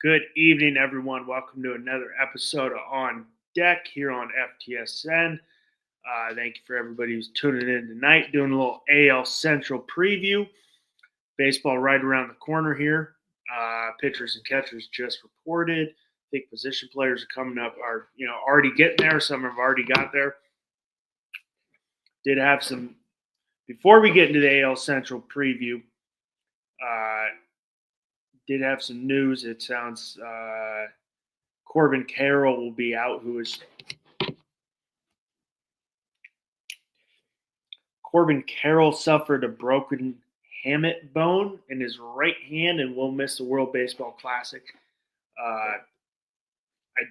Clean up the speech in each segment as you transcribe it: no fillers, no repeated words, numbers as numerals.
Good evening, everyone. Welcome to another episode of On Deck here on FTSN. Thank you for everybody who's tuning in tonight. Doing a little AL Central preview. Baseball right around the corner here. Pitchers and catchers just reported. I think position players are coming up are already getting there. Some have already got there. Did have some before we get into the AL Central preview. Did have some news. It sounds Corbin Carroll will be out, who is Corbin Carroll suffered a broken hamate bone in his right hand and will miss the World Baseball Classic. I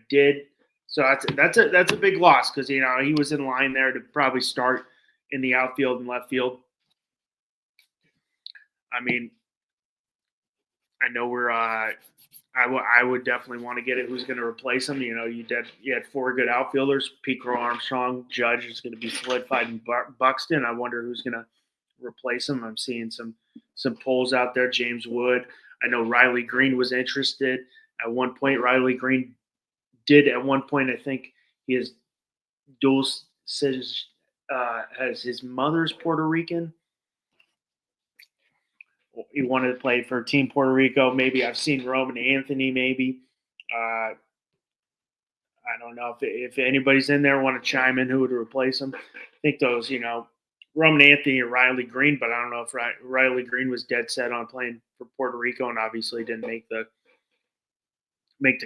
did so that's a big loss because he was in line there to probably start in the outfield and left field. I mean, I know we're I would definitely want to get it. Who's going to replace him? You had four good outfielders. Pico, Armstrong, Judge is going to be solidified in Buxton. I wonder who's going to replace him. I'm seeing some polls out there. James Wood. I know Riley Green was interested at one point. Riley Green did at one point. I think he has dual citizenship. Has his mother's Puerto Rican. He wanted to play for Team Puerto Rico. Maybe I've seen Roman Anthony. Maybe I don't know if anybody's in there want to chime in who would replace him. I think those Roman Anthony or Riley Green, but I don't know if Riley Green was dead set on playing for Puerto Rico and obviously didn't make the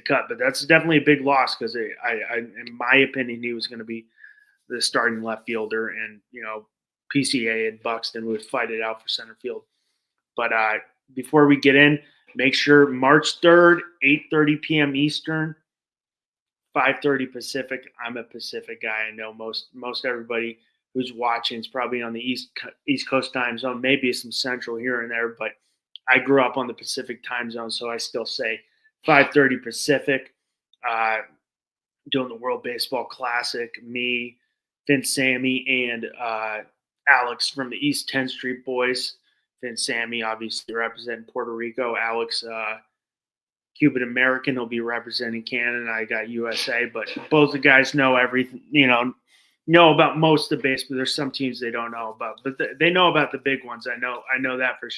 cut. But that's definitely a big loss because I in my opinion he was going to be the starting left fielder, and PCA and Buxton would fight it out for center field. But before we get in, make sure March 3rd, 8:30 p.m. Eastern, 5:30 Pacific. I'm a Pacific guy. I know most everybody who's watching is probably on the East Coast time zone, maybe some Central here and there, but I grew up on the Pacific time zone, so I still say 5:30 Pacific. Doing the World Baseball Classic, me, Vince Sammy, and Alex from the East 10th Street Boys. Vince Sammy obviously representing Puerto Rico. Alex, Cuban American, will be representing Canada. I got USA, but both the guys know everything. Know about most of the baseball. There's some teams they don't know about, but they know about the big ones. I know that for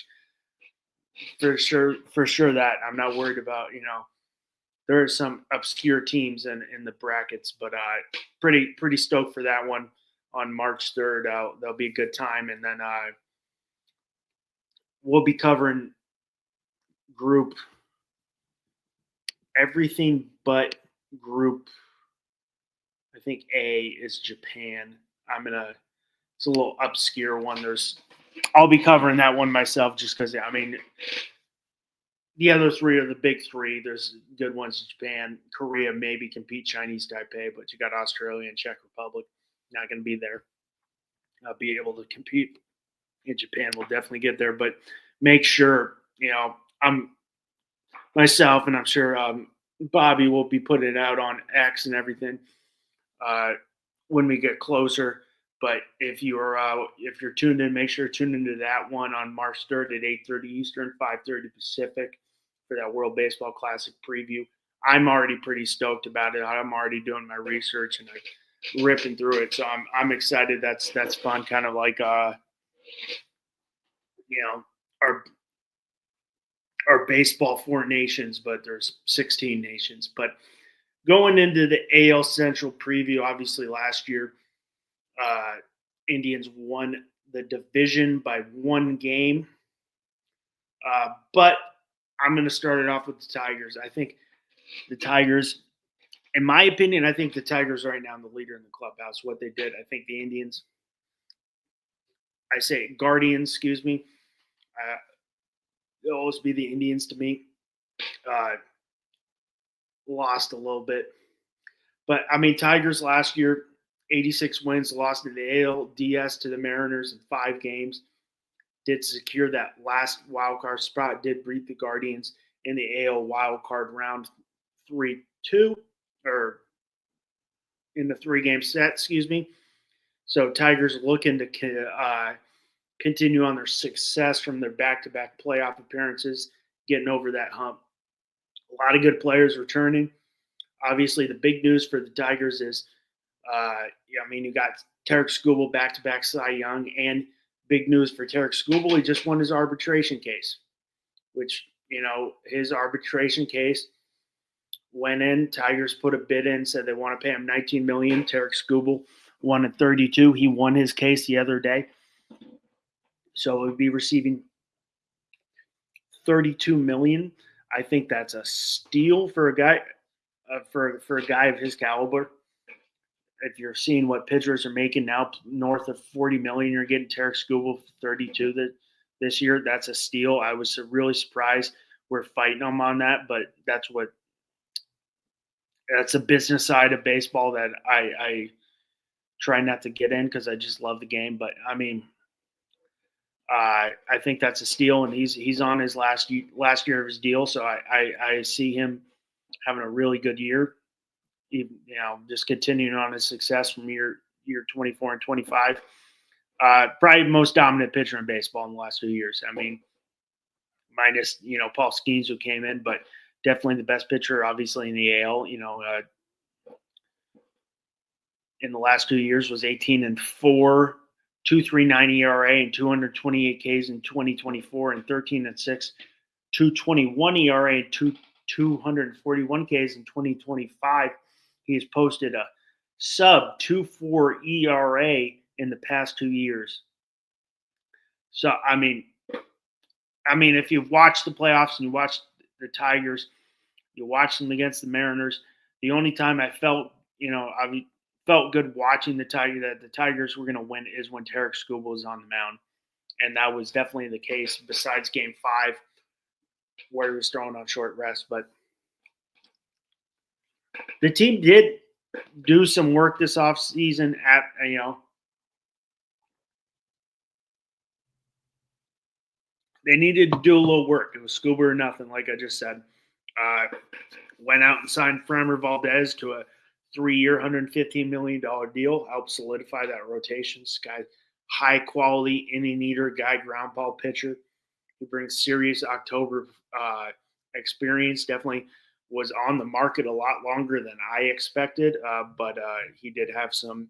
sure. That I'm not worried about. There are some obscure teams in the brackets, but pretty stoked for that one on March 3rd. That'll be a good time, and then we'll be covering group everything but group. I think A is Japan. It's a little obscure one. I'll be covering that one myself just because the other three are the big three. There's good ones in Japan. Korea maybe compete Chinese Taipei, but you got Australia and Czech Republic. Not going to be there. I'll be able to compete in Japan. We'll definitely get there, but make sure, I'm myself, and I'm sure Bobby will be putting it out on X and everything when we get closer. But if you're tuned in, make sure to tune into that one on March 3rd at 8:30 Eastern, 5:30 Pacific for that World Baseball Classic preview. I'm already pretty stoked about it. I'm already doing my research and ripping through it, so I'm excited. That's fun, kind of like our baseball 4 nations, but there's 16 nations. But going into the AL Central preview, obviously last year, Indians won the division by 1 game. But I'm going to start it off with the Tigers. I think the Tigers, in my opinion, I think the Tigers right now are the leader in the clubhouse. What they did, I think the Indians, Guardians, excuse me. It'll always be the Indians to me. Lost a little bit. But, Tigers last year, 86 wins, lost in the ALDS to the Mariners in 5 games. Did secure that last wild card spot, did beat the Guardians in the AL wild card round 3-2, or in the 3-game set, excuse me. So Tigers looking to continue on their success from their back-to-back playoff appearances, getting over that hump. A lot of good players returning. Obviously, the big news for the Tigers is, you got Tarek Skubal back-to-back Cy Young, and big news for Tarek Skubal, he just won his arbitration case, which, his arbitration case went in. Tigers put a bid in, said they want to pay him $19 million. Tarek Skubal won at 32. He won his case the other day, so it would be receiving $32 million. I think that's a steal for a guy for a guy of his caliber. If you're seeing what pitchers are making now, north of $40 million, you're getting Tarek Skubal for 32 this year. That's a steal. I was really surprised we're fighting them on that, but that's a business side of baseball that I try not to get in because I just love the game. But I mean, I think that's a steal, and he's on his last year of his deal, so I see him having a really good year. Just continuing on his success from year 24 and 25. Probably most dominant pitcher in baseball in the last 2 years. I mean, minus Paul Skeens who came in, but definitely the best pitcher, obviously in the AL. In the last 2 years was 18-4, 2.39 ERA and 228 Ks in 2024, and 13-6, 2.21 ERA and 241 Ks in 2025. He has posted a sub 2.4 ERA in the past 2 years. So I mean, if you've watched the playoffs and you watched the Tigers, you watched them against the Mariners. The only time I felt, I felt good watching that the Tigers were going to win is when Tarek Skubal was on the mound, and that was definitely the case. Besides Game 5, where he was thrown on short rest, but the team did do some work this offseason they needed to do a little work. It was Scuba or nothing, like I just said. Went out and signed Framber Valdez to a 3-year, $115 million deal. Helped solidify that rotation. This guy, high quality inning eater, guy, ground ball pitcher. He brings serious October experience. Definitely was on the market a lot longer than I expected, but he did have some.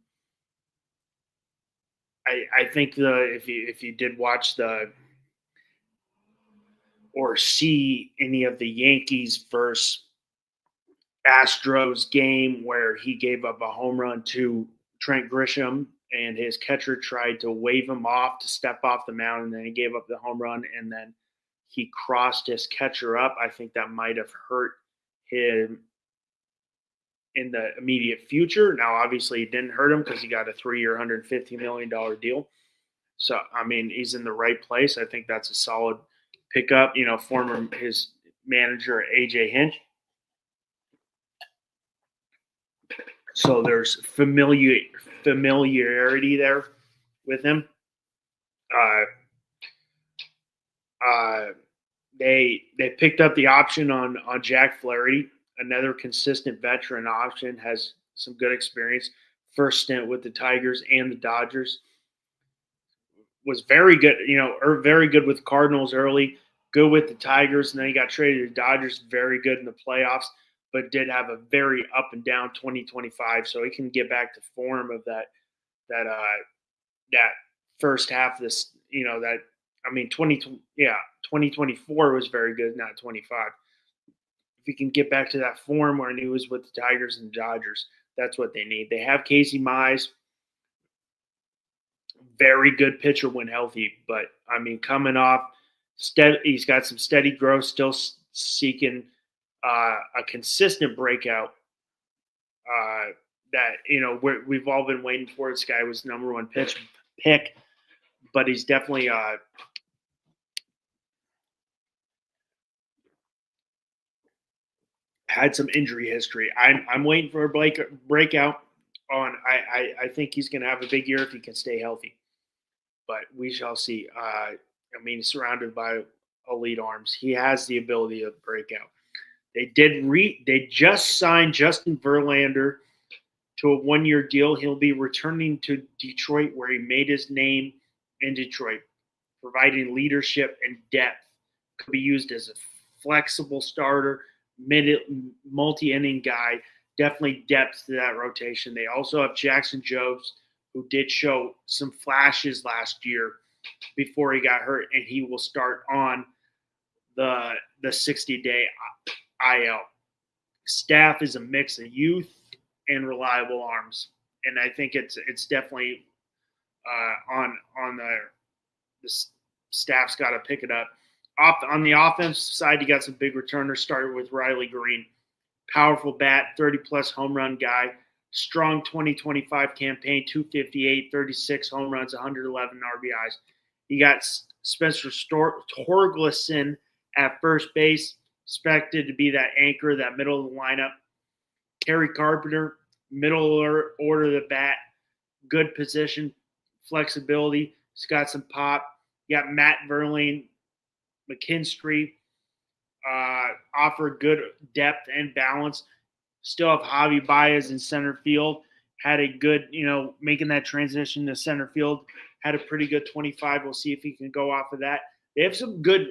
I think if you did watch or see any of the Yankees versus Astros game where he gave up a home run to Trent Grisham and his catcher tried to wave him off to step off the mound, and then he gave up the home run, and then he crossed his catcher up. I think that might have hurt him in the immediate future. Now, obviously, it didn't hurt him because he got a 3-year, $150 million deal. So, I mean, he's in the right place. I think that's a solid pickup. Former his manager, AJ Hinch. So there's familiarity there with him. They picked up the option on Jack Flaherty, another consistent veteran option, has some good experience. First stint with the Tigers and the Dodgers. Was very good, very good with Cardinals early, good with the Tigers, and then he got traded to the Dodgers, very good in the playoffs, but did have a very up and down 2025, so he can get back to form of that first half of this, 2024 was very good, not 25. If he can get back to that form where he was with the Tigers and Dodgers, that's what they need. They have Casey Mize, very good pitcher when healthy, but I mean, coming off, he's got some steady growth, still seeking a consistent breakout. That we've all been waiting for. This guy was number one pick, but he's definitely had some injury history. I'm waiting for a breakout. I think he's going to have a big year if he can stay healthy, but we shall see. He's surrounded by elite arms. He has the ability to break out. They just signed Justin Verlander to a 1-year deal. He'll be returning to Detroit, where he made his name in Detroit, providing leadership and depth. Could be used as a flexible starter, multi-inning guy. Definitely depth to that rotation. They also have Jackson Jobs, who did show some flashes last year before he got hurt, and he will start on the 60-day IL. Staff is a mix of youth and reliable arms, and I think it's definitely on the staff's got to pick it up. On the offensive side, you got some big returners. Started with Riley Green, powerful bat, 30-plus home run guy, strong 2025 campaign, 258, 36 home runs, 111 RBIs. You got Spencer Torgelson at first base, expected to be that anchor, that middle of the lineup. Kerry Carpenter, middle order of the bat, good position, flexibility. He's got some pop. You got Matt Verlaine, McKinstry, offer good depth and balance. Still have Javi Baez in center field. Had a good, making that transition to center field. Had a pretty good 25. We'll see if he can go off of that. They have some good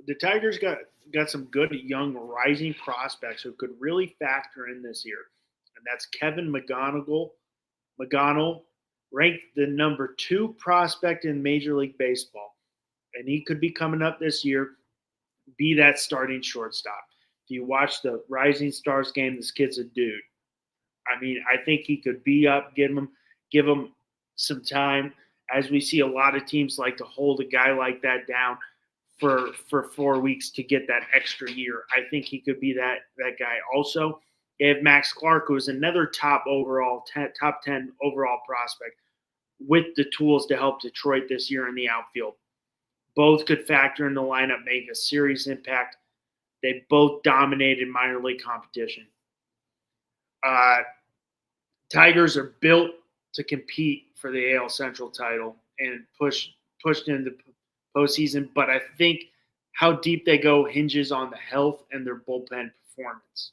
the Tigers got some good young rising prospects who could really factor in this year. And that's Kevin McGonnell, ranked the number 2 prospect in Major League Baseball. And he could be coming up this year, be that starting shortstop. If you watch the Rising Stars game, this kid's a dude. I mean, I think he could be up, give him some time. As we see, a lot of teams like to hold a guy like that down for 4 weeks to get that extra year. I think he could be that guy. Also, they have Max Clark, who is another top 10 overall prospect with the tools to help Detroit this year in the outfield. Both could factor in the lineup, make a serious impact. They both dominated minor league competition. Tigers are built to compete for the AL Central title and pushed into postseason, but I think how deep they go hinges on the health and their bullpen performance.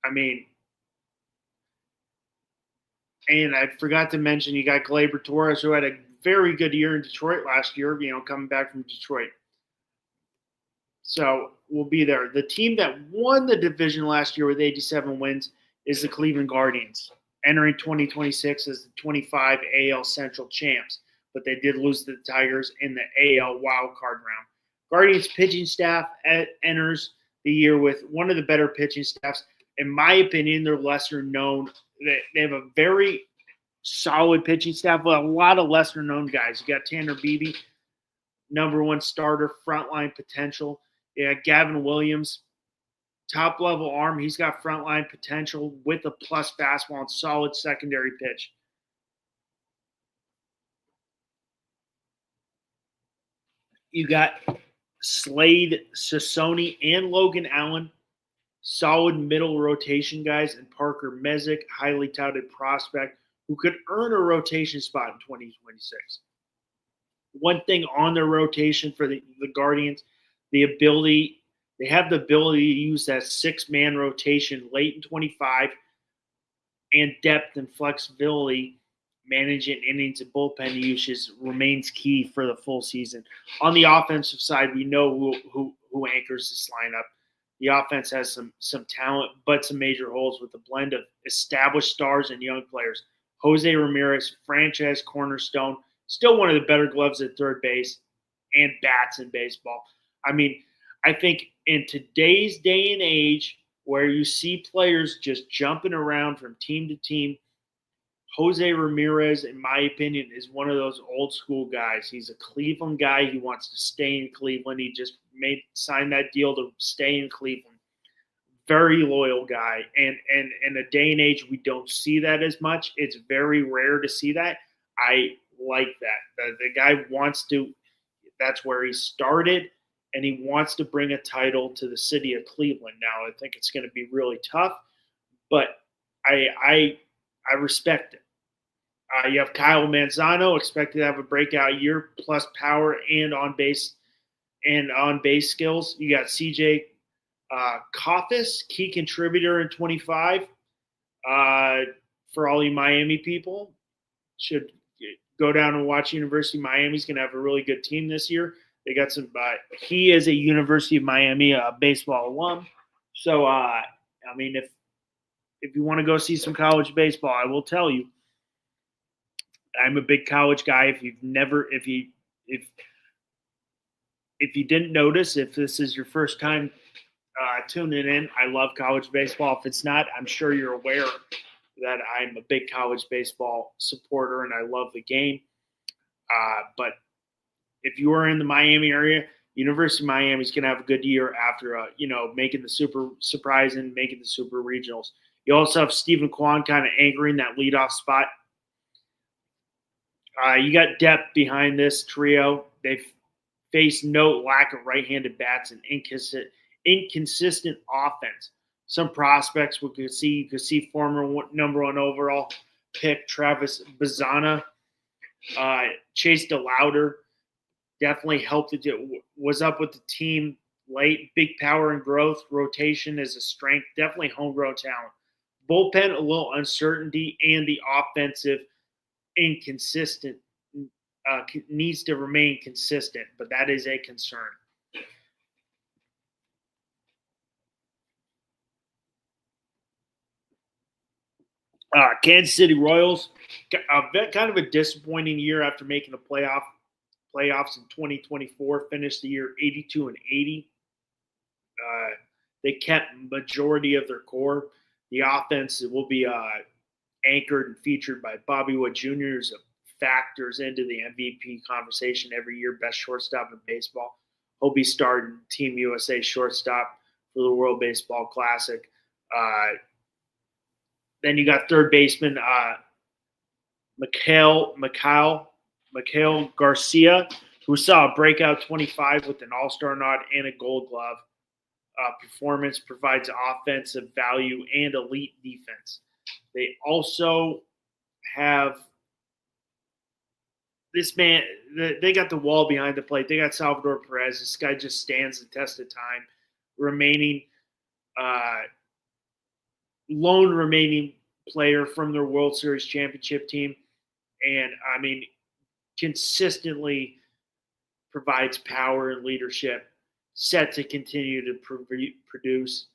I mean, and I forgot to mention you got Gleyber Torres, who had a very good year in Detroit last year, coming back from Detroit. So we'll be there. The team that won the division last year with 87 wins is the Cleveland Guardians, entering 2026 as the 25 AL Central champs. But they did lose to the Tigers in the AL wildcard round. Guardians pitching staff enters the year with one of the better pitching staffs. In my opinion, they're lesser known. They have a very solid pitching staff, but a lot of lesser known guys. You got Tanner Beebe, number 1 starter, frontline potential. You got Gavin Williams, top level arm. He's got frontline potential with a plus fastball and solid secondary pitch. You got Slade Sassoni and Logan Allen, solid middle rotation guys, and Parker Messick, highly touted prospect who could earn a rotation spot in 2026. One thing on their rotation for the Guardians, they have the ability to use that 6-man rotation late in 25 and depth and flexibility. Managing innings and bullpen usage remains key for the full season. On the offensive side, we know who anchors this lineup. The offense has some talent, but some major holes with a blend of established stars and young players. Jose Ramirez, franchise cornerstone, still one of the better gloves at third base and bats in baseball. I mean, I think in today's day and age where you see players just jumping around from team to team, Jose Ramirez, in my opinion, is one of those old school guys. He's a Cleveland guy. He wants to stay in Cleveland. He just signed that deal to stay in Cleveland. Very loyal guy. And in a day and age, we don't see that as much. It's very rare to see that. I like that. The guy wants to – that's where he started, and he wants to bring a title to the city of Cleveland. Now, I think it's going to be really tough, but I respect it. You have Kyle Manzano, expected to have a breakout year, plus power and on base skills. You got CJ Koffis, key contributor in 25. For all you Miami people, should go down and watch University of Miami's going to have a really good team this year. They got some. He is a University of Miami baseball alum, so I mean, if you want to go see some college baseball, I will tell you, I'm a big college guy. If you didn't notice, if this is your first time tuning in, I love college baseball. If it's not, I'm sure you're aware that I'm a big college baseball supporter and I love the game. But if you are in the Miami area, University of Miami is going to have a good year after, making the super surprise and making the super regionals. You also have Stephen Kwan kind of anchoring that leadoff spot. You got depth behind this trio. They've faced no lack of right-handed bats and inconsistent offense. Some prospects we could see. You could see former number one overall pick Travis Bazana, Chase DeLauder. Definitely helped it. Was up with the team late. Big power and growth. Rotation is a strength. Definitely homegrown talent. Bullpen, a little uncertainty, and the offensive inconsistent. Needs to remain consistent, but that is a concern. Kansas City Royals, kind of a disappointing year after making the playoffs in 2024. Finished the year 82-80. They kept majority of their core. The offense will be anchored and featured by Bobby Wood Jr., who's factors into the MVP conversation every year, best shortstop in baseball. He'll be starting Team USA shortstop for the World Baseball Classic. Then you got third baseman Mikhail Garcia, who saw a breakout 25 with an All-Star nod and a Gold Glove. Performance provides offensive value and elite defense. They also have this man. They got the wall behind the plate. They got Salvador Perez. This guy just stands the test of time. Lone remaining player from their World Series championship team. And, I mean, consistently provides power and leadership, set to continue to produce.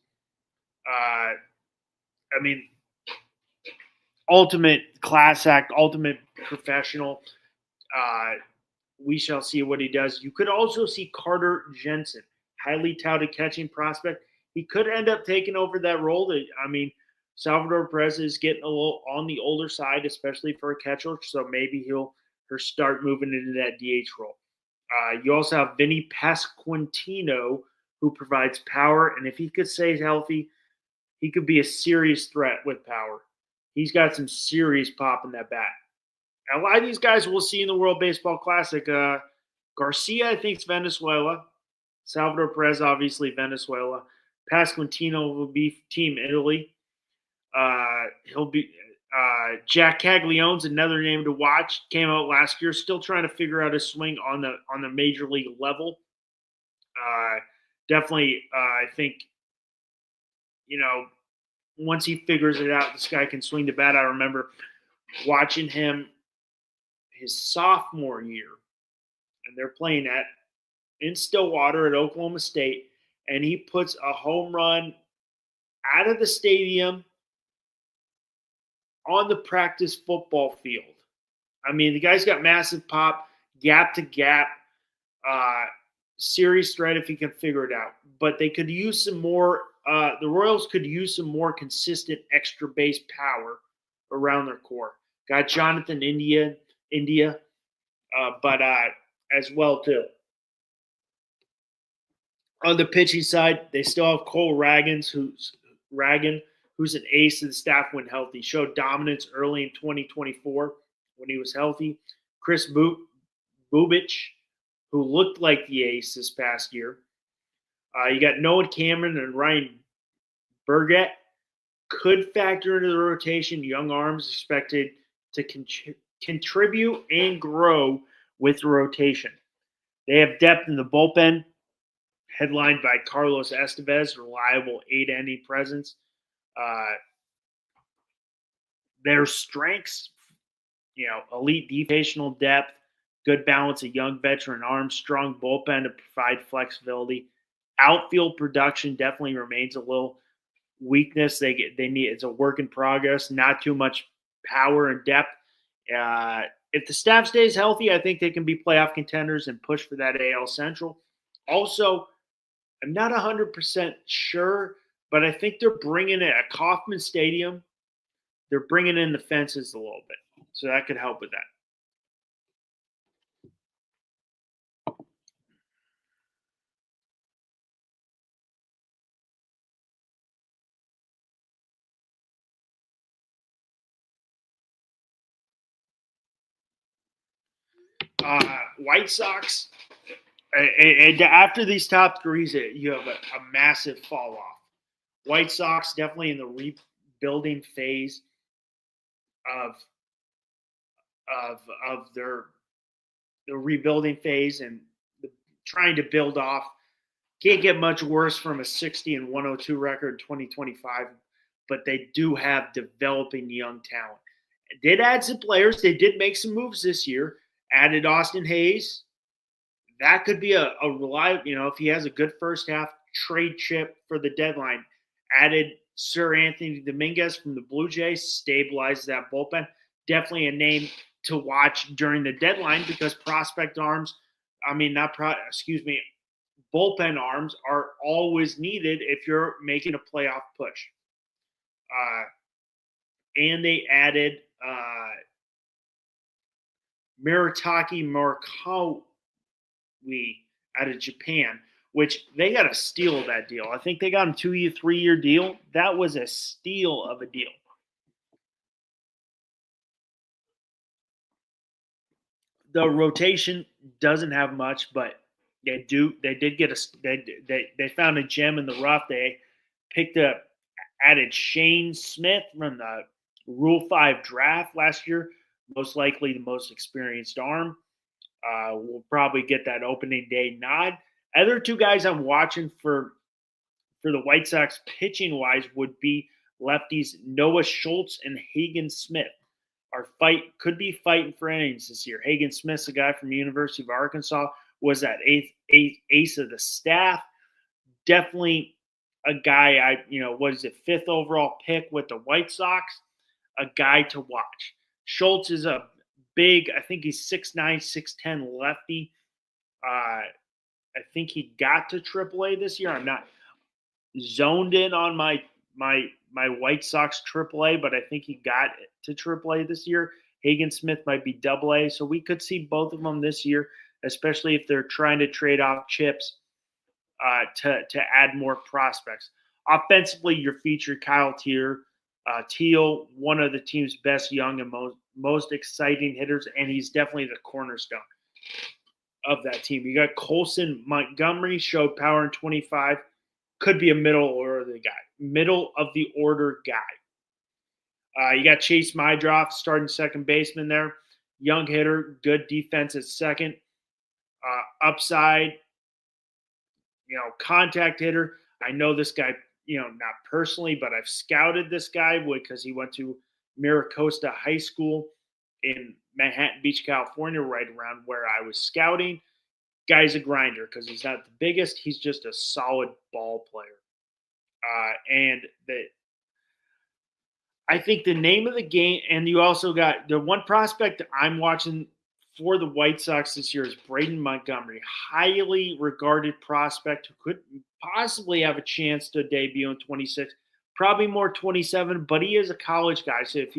Ultimate class act, ultimate professional. We shall see what he does. You could also see Carter Jensen, highly touted catching prospect. He could end up taking over that role. Salvador Perez is getting a little on the older side, especially for a catcher, so maybe he'll start moving into that DH role. You also have Vinny Pasquantino, who provides power, and if he could stay healthy, he could be a serious threat with power. He's got some serious pop in that bat. A lot of these guys we'll see in the World Baseball Classic. Garcia, I think, is Venezuela. Salvador Perez, obviously, Venezuela. Pasquantino will be Team Italy. He'll be Jack Caglione's another name to watch. Came out last year, still trying to figure out his swing on the major league level. Definitely, I think, once he figures it out, this guy can swing the bat. I remember watching him his sophomore year, and they're playing in Stillwater at Oklahoma State, and he puts a home run out of the stadium on the practice football field. The guy's got massive pop, gap to gap, serious threat if he can figure it out. But they could use some more. The Royals could use some more consistent extra base power around their core. Got Jonathan India, but as well too. On the pitching side, they still have Cole Ragan, who's an ace of the staff when healthy. Showed dominance early in 2024 when he was healthy. Chris Bubich, who looked like the ace this past year. You got Noah Cameron and Ryan Burgett. Could factor into the rotation. Young arms expected to contribute and grow with the rotation. They have depth in the bullpen, headlined by Carlos Estevez, reliable 8-inning presence. Their strengths, elite defensive depth, good balance of young veteran arms, strong bullpen to provide flexibility. Outfield production definitely remains a little weakness. They need it's a work in progress. Not too much power and depth. If the staff stays healthy, I think they can be playoff contenders and push for that AL Central. Also, I'm not 100% sure, but I think they're bringing it at Kauffman Stadium. They're bringing in the fences a little bit, so that could help with that. White Sox, and after these top threes, you have a massive fall off. White Sox definitely in the rebuilding phase of their rebuilding phase and trying to build off. Can't get much worse from a 60 and 102 record in 2025, but they do have developing young talent. Did add some players. They did make some moves this year. Added Austin Hayes. That could be a reliable, if he has a good first half, trade chip for the deadline. Added Sir Anthony Dominguez from the Blue Jays, stabilized that bullpen. Definitely a name to watch during the deadline because prospect arms, bullpen arms are always needed if you're making a playoff push. And they added Murataki Morikawa out of Japan, which they got a steal of that deal. I think they got him 2-year, 3-year deal. That was a steal of a deal. The rotation doesn't have much, but they did get they found a gem in the rough. They added Shane Smith from the Rule 5 draft last year, most likely the most experienced arm. We'll probably get that opening day nod. Other two guys I'm watching for the White Sox pitching wise would be lefties Noah Schultz and Hagen Smith. Could be fighting for innings this year. Hagen Smith's a guy from the University of Arkansas, was that ace of the staff. Definitely a guy fifth overall pick with the White Sox, a guy to watch. Schultz is a big, I think he's 6'9", 6'10" lefty. I think he got to AAA this year. I'm not zoned in on my White Sox AAA, but I think he got to AAA this year. Hagen Smith might be AA, so we could see both of them this year, especially if they're trying to trade off chips to add more prospects. Offensively, you're featured Kyle Teal, one of the team's best young and most exciting hitters, and he's definitely the cornerstone of that team. You got Colson Montgomery, showed power in 25, could be a middle of the order guy. You got Chase Mydroff, starting second baseman there, young hitter, good defense at second, upside, contact hitter. I know this guy, not personally, but I've scouted this guy because he went to Miracosta High School in Manhattan Beach, California, right around where I was scouting. Guy's a grinder because he's not the biggest. He's just a solid ball player. I think the name of the game, and you also got the one prospect I'm watching for the White Sox this year is Braden Montgomery, highly regarded prospect who could possibly have a chance to debut in 26, probably more 27, but he is a college guy. So if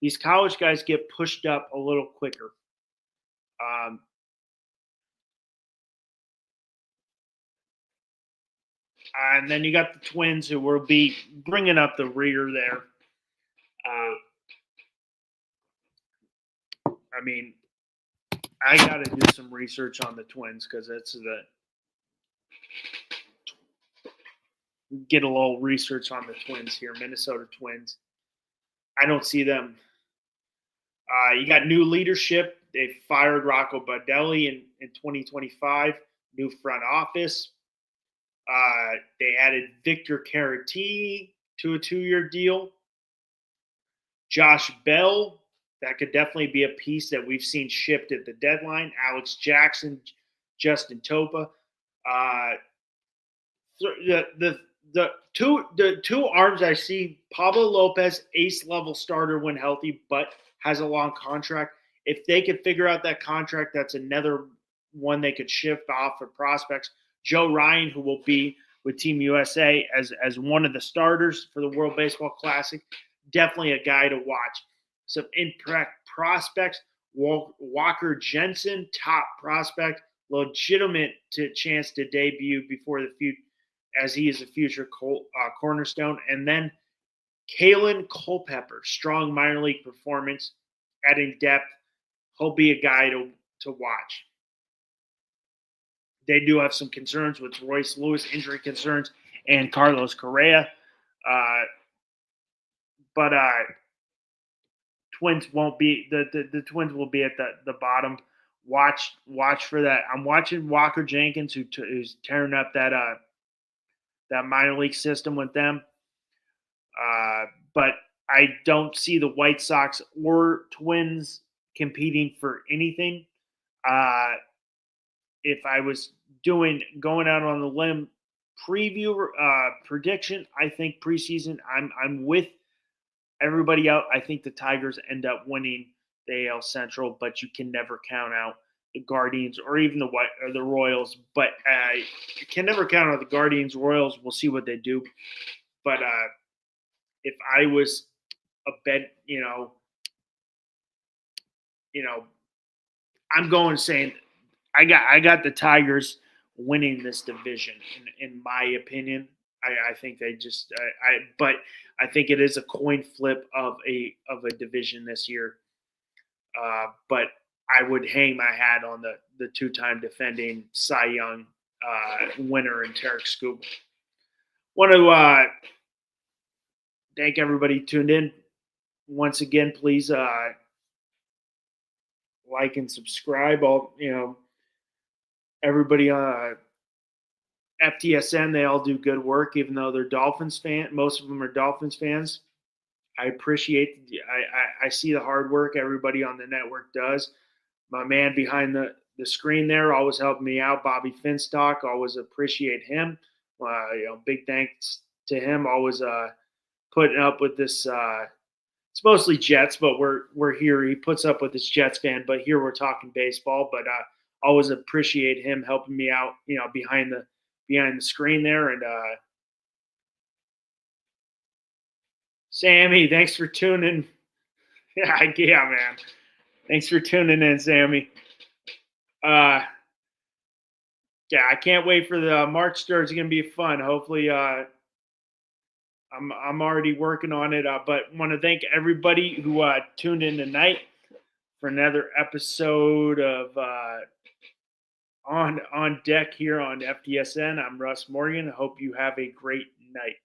these college guys get pushed up a little quicker. And then you got the Twins who will be bringing up the rear there. I got to do some research on the Twins because get a little research on the Twins here, Minnesota Twins. I don't see them. You got new leadership. They fired Rocco Baldelli in 2025, new front office. They added Victor Caratini to a 2-year deal. Josh Bell, that could definitely be a piece that we've seen shipped at the deadline. Alex Jackson, Justin Topa. Uh, the two arms I see, Pablo Lopez, ace level starter when healthy, but has a long contract. If they could figure out that contract, that's another one they could shift off for prospects. Joe Ryan, who will be with Team USA as one of the starters for the World Baseball Classic, definitely a guy to watch. Some impact prospects: Walker Jensen, top prospect, legitimate chance to debut before the future, as he is a future cornerstone. And then Kalen Culpepper, strong minor league performance, adding depth. He'll be a guy to watch. They do have some concerns with Royce Lewis, injury concerns, and Carlos Correa. Uh, but Twins won't be the Twins will be at the bottom. Watch for that. I'm watching Walker Jenkins, who's tearing up that minor league system with them. But I don't see the White Sox or Twins competing for anything. If I was going out on the limb preview prediction, I think preseason I'm with everybody out. I think the Tigers end up winning the AL Central, but you can never count out the Guardians or even the Royals. But you can never count out the Guardians, Royals. We'll see what they do. But if I was a bet, I'm going saying I got the Tigers winning this division. In my opinion, I think they just but I think it is a coin flip of a division this year. But I would hang my hat on the two-time defending Cy Young winner in Tarek Skubal. Want to thank everybody tuned in. Once again, please like and subscribe. Everybody FTSN, they all do good work, even though they're Dolphins fans. Most of them are Dolphins fans. I appreciate. I see the hard work everybody on the network does. My man behind the screen there always helping me out, Bobby Finstock. Always appreciate him. Big thanks to him. Always putting up with this. It's mostly Jets, but we're here. He puts up with this Jets fan, but here we're talking baseball. But always appreciate him helping me out. Behind the screen there. And Sammy, thanks for tuning. Yeah, man. Thanks for tuning in, Sammy. Yeah, I can't wait for the March start. It's gonna be fun. Hopefully, I'm already working on it. But want to thank everybody who tuned in tonight for another episode of on deck here on FDSN. I'm Russ Morgan. I hope you have a great night.